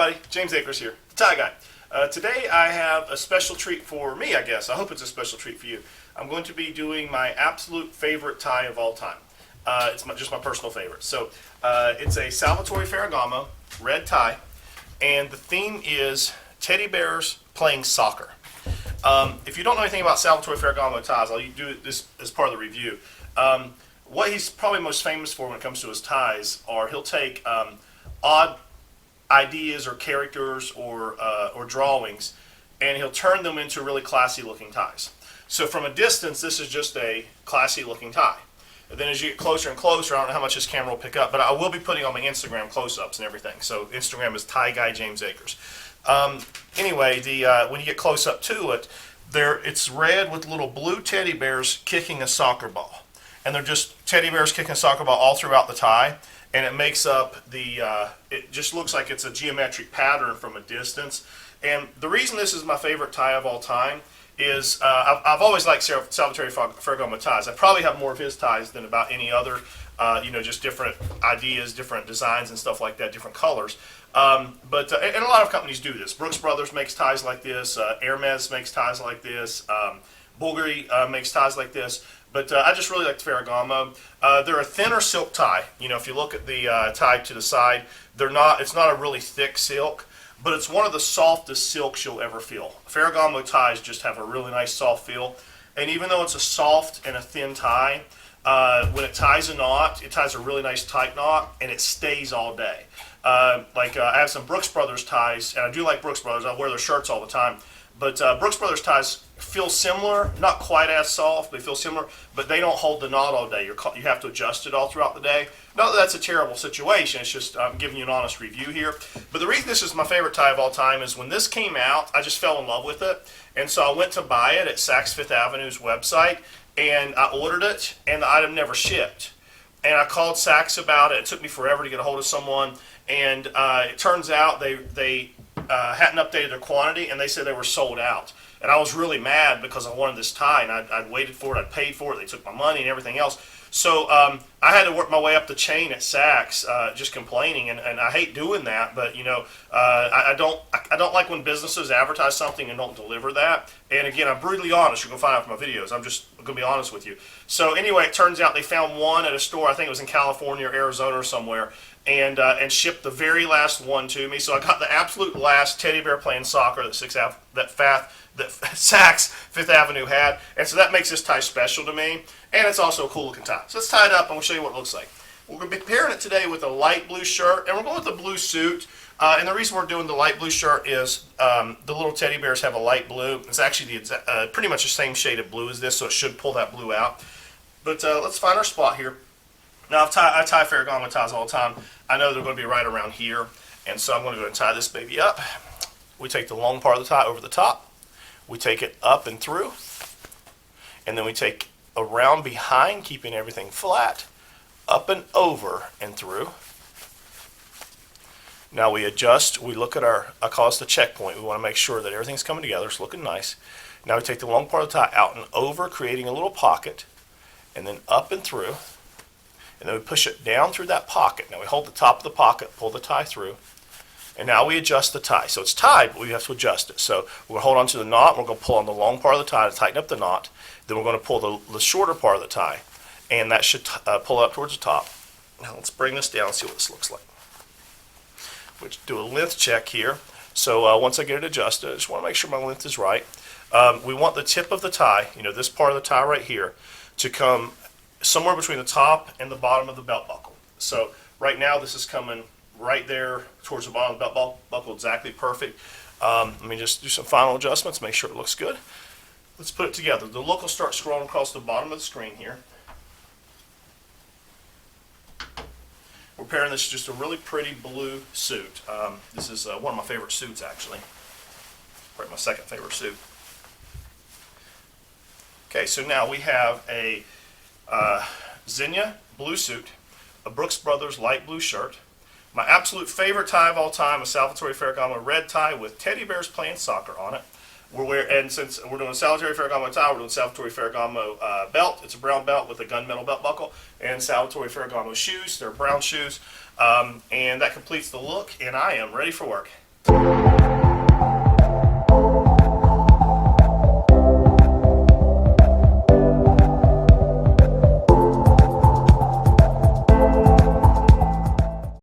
everybody, James Akers here, the Tie Guy. Today I have a special treat for me, I guess. I hope it's a special treat for you. I'm going to be doing my absolute favorite tie of all time. It's just my personal favorite. So it's a Salvatore Ferragamo red tie, and the theme is teddy bears playing soccer. If you don't know anything about Salvatore Ferragamo ties, I'll do this as part of the review. What he's probably most famous for when it comes to his ties are he'll take odd ideas or characters or drawings, and he'll turn them into really classy looking ties. So from a distance, this is just a classy looking tie. And then as you get closer and closer, I don't know how much this camera will pick up, but I will be putting on my Instagram close-ups and everything. So Instagram is Tie Guy James Akers. Anyway, when you get close up to it, it's red with little blue teddy bears kicking a soccer ball. And they're just teddy bears kicking a soccer ball all throughout the tie. And it makes up it just looks like it's a geometric pattern from a distance. And the reason this is my favorite tie of all time is I've always liked Salvatore Ferragamo ties. I probably have more of his ties than about any other, just different ideas, different designs and stuff like that, different colors. And a lot of companies do this. Brooks Brothers makes ties like this. Hermes makes ties like this. Bulgari makes ties like this. But I just really like the Ferragamo. They're a thinner silk tie. You know, if you look at the tie to the side, it's not a really thick silk, but it's one of the softest silks you'll ever feel. Ferragamo ties just have a really nice soft feel. And even though it's a soft and a thin tie, when it ties a knot, it ties a really nice tight knot, and it stays all day. I have some Brooks Brothers ties, and I do like Brooks Brothers. I wear their shirts all the time. But Brooks Brothers ties feel similar, not quite as soft, they feel similar, but they don't hold the knot all day. You have to adjust it all throughout the day. Not that that's a terrible situation, it's just I'm giving you an honest review here. But the reason this is my favorite tie of all time is when this came out, I just fell in love with it. And so I went to buy it at Saks Fifth Avenue's website, and I ordered it, and the item never shipped. And I called Saks about it. It took me forever to get a hold of someone, and it turns out they hadn't updated their quantity, and they said they were sold out. And I was really mad because I wanted this tie, and I'd waited for it, I'd paid for it, they took my money and everything else. So I had to work my way up the chain at Saks, just complaining, and I hate doing that, but I don't like when businesses advertise something and don't deliver that. And again, I'm brutally honest. You can find out from my videos. I'm just going to be honest with you. So anyway, it turns out they found one at a store. I think it was in California or Arizona or somewhere, and shipped the very last one to me. So I got the absolute last teddy bear playing soccer that Saks Fifth Avenue had, and so that makes this tie special to me, and it's also a cool looking tie. So let's tie it up and we'll show you what it looks like. We're going to be pairing it today with a light blue shirt, and we're going with the blue suit. And the reason we're doing the light blue shirt is the little teddy bears have a light blue. It's actually pretty much the same shade of blue as this, so it should pull that blue out. But let's find our spot here. Now, I tie Ferragamo ties all the time. I know they're going to be right around here, and so I'm going to go and tie this baby up. We take the long part of the tie over the top. We take it up and through, and then we take around behind, keeping everything flat, up and over and through. Now we adjust, we look at I call this the checkpoint. We want to make sure that everything's coming together, it's looking nice. Now we take the long part of the tie out and over, creating a little pocket, and then up and through, and then we push it down through that pocket. Now we hold the top of the pocket, pull the tie through, and now we adjust the tie. So it's tied, but we have to adjust it. So we're going to hold on to the knot, we're going to pull on the long part of the tie to tighten up the knot, then we're going to pull the shorter part of the tie, and that should pull up towards the top. Now let's bring this down and see what this looks like. We'll do a length check here. So once I get it adjusted, I just want to make sure my length is right. We want the tip of the tie, this part of the tie right here, to come somewhere between the top and the bottom of the belt buckle. So right now this is coming right there towards the bottom of the belt buckle, exactly perfect. Let me just do some final adjustments, make sure it looks good. Let's put it together. The look will start scrolling across the bottom of the screen here. We're pairing this just a really pretty blue suit. This is one of my favorite suits, actually. Probably my second favorite suit. Okay, so now we have a Zegna blue suit, a Brooks Brothers light blue shirt, my absolute favorite tie of all time, a Salvatore Ferragamo red tie with teddy bears playing soccer on it. And since we're doing Salvatore Ferragamo tie, we're doing Salvatore Ferragamo belt. It's a brown belt with a gunmetal belt buckle, and Salvatore Ferragamo shoes. They're brown shoes, and that completes the look. And I am ready for work. you.